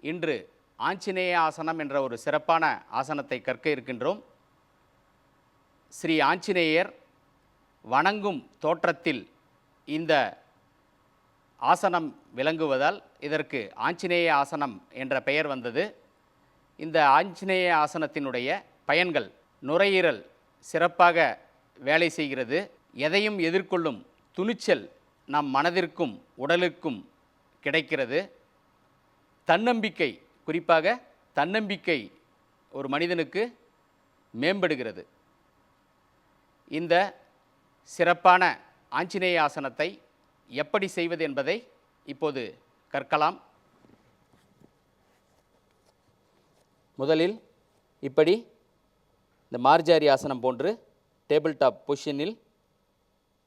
இன்று ஆஞ்சநேய ஆசனம் என்ற ஒரு சிறப்பான ஆசனத்தை கற்க இருக்கின்றோம். ஸ்ரீ ஆஞ்சநேயர் வணங்கும் தோற்றத்தில் இந்த ஆசனம் விளங்குவதால் இதற்கு ஆஞ்சநேய ஆசனம் என்ற பெயர் வந்தது. இந்த ஆஞ்சநேய ஆசனத்தினுடைய பயன்கள்: நுரையீரல் சிறப்பாக வேலை செய்கிறது. எதையும் எதிர்கொள்ளும் துணிச்சல் நம் மனதிற்கும் உடலுக்கும் கிடைக்கிறது. தன்னம்பிக்கை, குறிப்பாக தன்னம்பிக்கை ஒரு மனிதனுக்கு மேம்படுகிறது. இந்த சிறப்பான ஆஞ்சநேய ஆசனத்தை எப்படி செய்வது என்பதை இப்போது கற்கலாம். முதலில் இப்படி இந்த மார்ஜாரி ஆசனம் போன்று டேபிள் டாப் பொசிஷனில்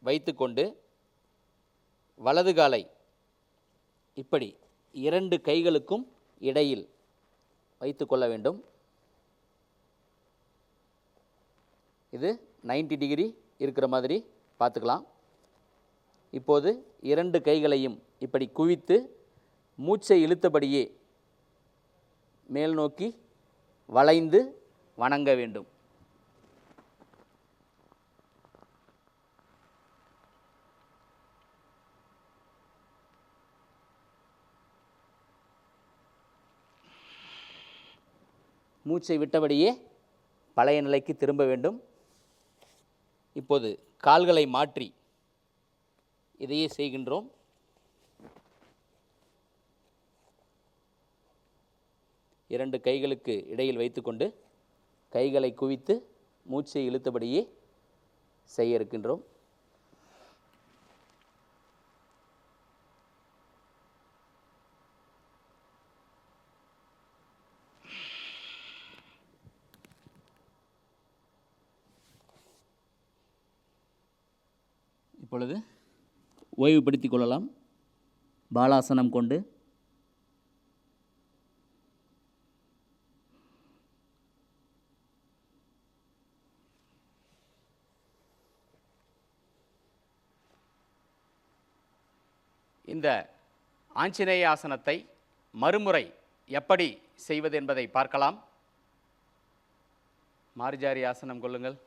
வைத்துக்கொண்டு வலது காலை இப்படி 2 கைகளுக்கும் இடையில் வைத்து கொள்ள வேண்டும். இது 90 டிகிரி இருக்கிற மாதிரி பார்த்துக்கலாம். இப்போது 2 கைகளையும் இப்படி குவித்து மூச்சை இழுத்தபடியே மேல் நோக்கி வளைந்து வணங்க வேண்டும். மூச்சை விட்டபடியே பழைய நிலைக்கு திரும்ப வேண்டும். இப்போது கால்களை மாற்றி இதையே செய்கின்றோம். இரண்டு கைகளுக்கு இடையில் வைத்துக்கொண்டு கைகளை குவித்து மூச்சை இழுத்தபடியே செய்ய இருக்கின்றோம். இப்பொழுது ஓய்வுபடுத்திக் கொள்ளலாம். பாலாசனம் கொண்டு இந்த ஆஞ்சநேய ஆசனத்தை மறுமுறை எப்படி செய்வது என்பதை பார்க்கலாம். மார்ஜாரி ஆசனம் கொள்ளுங்கள்.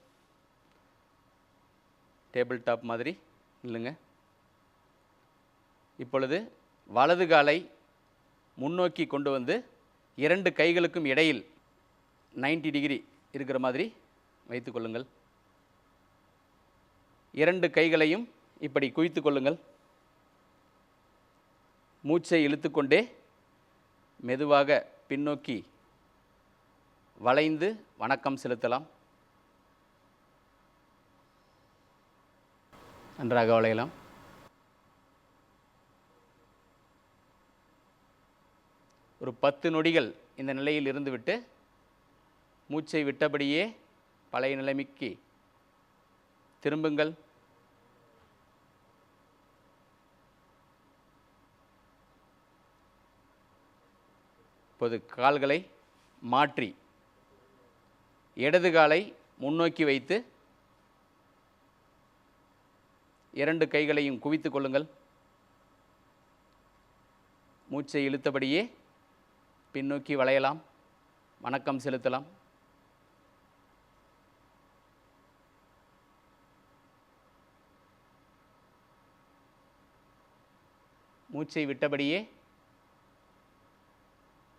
டேபிள் டாப் மாதிரி இல்லைங்க. இப்பொழுது வலது காலை முன்னோக்கி கொண்டு வந்து 2 கைகளுக்கும் இடையில் 90 டிகிரி இருக்கிற மாதிரி வைத்து கொள்ளுங்கள். 2 கைகளையும் இப்படி குவித்து கொள்ளுங்கள். மூச்சை இழுத்துக்கொண்டே மெதுவாக பின்னோக்கி வளைந்து வணக்கம் செலுத்தலாம். நன்றாக வளையலாம். ஒரு 10 நொடிகள் இந்த நிலையில் இருந்துவிட்டு மூச்சை விட்டபடியே பழைய நிலைமைக்கு திரும்புங்கள். இப்போது கால்களை மாற்றி இடது காலை முன்னோக்கி வைத்து 2 கைகளையும் குவித்து கொள்ளுங்கள். மூச்சை இழுத்தபடியே பின்னோக்கி வளையலாம், வணக்கம் செலுத்தலாம். மூச்சை விட்டபடியே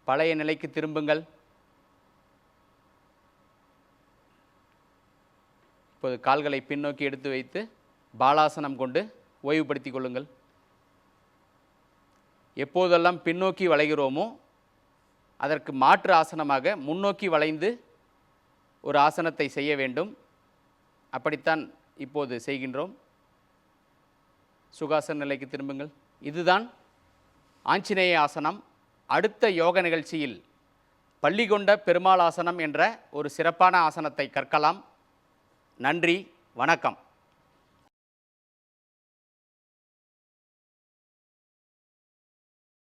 பழைய நிலைக்கு திரும்புங்கள். இப்போது கால்களை பின்னோக்கி எடுத்து வைத்து பாலாசனம் கொண்டு ஓய்வுபடுத்திக் கொள்ளுங்கள். எப்போதெல்லாம் பின்னோக்கி வளைகிறோமோ அதற்கு மாற்று ஆசனமாக முன்னோக்கி வளைந்து ஒரு ஆசனத்தை செய்ய வேண்டும். அப்படித்தான் இப்போது செய்கின்றோம். சுகாசன நிலைக்கு திரும்புங்கள். இதுதான் ஆஞ்சநேய ஆசனம். அடுத்த யோக நிகழ்ச்சியில் பள்ளிகொண்ட பெருமாள் ஆசனம் என்ற ஒரு சிறப்பான ஆசனத்தை கற்கலாம். நன்றி, வணக்கம்.